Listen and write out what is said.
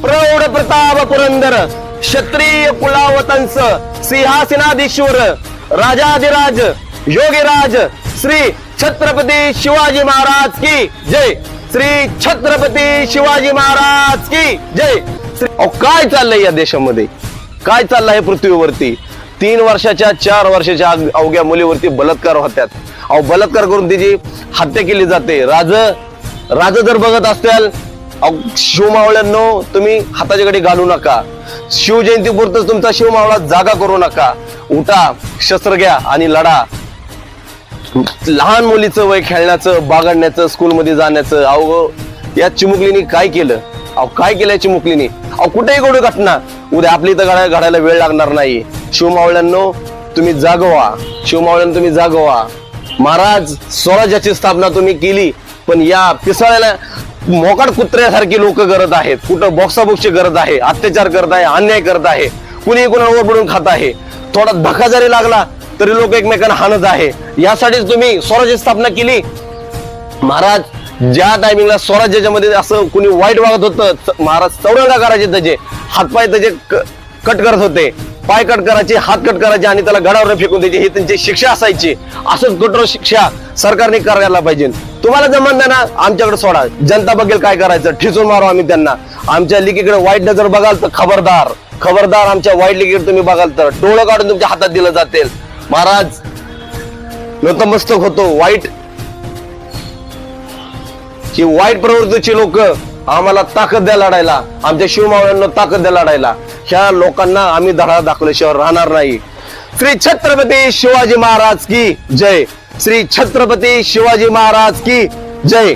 प्रौढ प्रताप पुरंदर क्षत्रिय कुलावतंस सिंहासनाधीश्वर राजाधिराज योगीराज श्री छत्रपती शिवाजी महाराज की जय। श्री छत्रपती शिवाजी महाराज की जय। अहो काय चाललंय या देशामध्ये, काय चाललंय पृथ्वीवरती? 3 वर्षाच्या 4 वर्षाच्या अवघ्या मुलीवरती बलात्कार होत्यात। अहो बलात्कार करून तिची हत्या केली जाते। राज जर बघत असताल, शिवमावळ्यांनो तुम्ही हाताच्या घडी घालू नका। शिवजयंती पुरतच तुमचा शिवमावळा जागा करू नका। उठा, शस्त्र घ्या आणि लढा। लहान मुलीचं वय खेळण्याचं, बागडण्याचं, स्कूलमध्ये जाण्याचं, अहो या चिमुकलीने काय केलं? अहो काय केलंय चिमुकलीने? अहो कुठेही घडू घटना, उद्या आपली इथं घडायला वेळ लागणार नाही। शिवमावळ्यांनो तुम्ही जागवा, शिवमावळ्यांनो तुम्ही जागवा। महाराज स्वराज्याची स्थापना तुम्ही केली, पण या पिसाळ्याला मोकाट कुत्र्यासारखी लोक करत आहेत। कुठं बॉक्साबॉक्सची करत आहे, अत्याचार करत आहे, अन्याय करत आहे, कुणी कुणाला ओरबडून खात आहे। थोडा धक्का जरी लागला तरी लोक एकमेकांना हाणत आहे। यासाठीच तुम्ही स्वराज्याची स्थापना केली। महाराज ज्या टायमिंगला स्वराज्याच्या मध्ये असं कुणी वाईट वागत होतं, महाराज चौरंगा करायचे, त्याचे हातपाय त्याचे कट करत होते, पाय कट करायचे, हात कट करायचे आणि त्याला गडावर फेकून द्यायचे, ही त्यांची शिक्षा असायची। असंच कठोर शिक्षा सरकारने करायला पाहिजे। तुम्हाला जमत नाही ना, आमच्याकडे सोडा, जनता बघेल काय करायचं, ठिसून मारू आम्ही त्यांना। आमच्या लिकीकडे वाईट नजर बघाल तर खबरदार आमच्या वाईट लिकीकडे तुम्ही बघाल तर डोळं काढून तुमच्या हातात दिलं जातील। महाराज नतमस्तक होतो। वाईट प्रवृत्तीची लोक आम्हाला ताकद द्या लढायला, आमच्या शिवमावळ्यांना ताकद द्या लढायला। ह्या लोकांना आम्ही धडा दाखवल्याशिवाय राहणार नाही। श्री छत्रपती शिवाजी महाराज की जय। श्री छत्रपती शिवाजी महाराज की जय।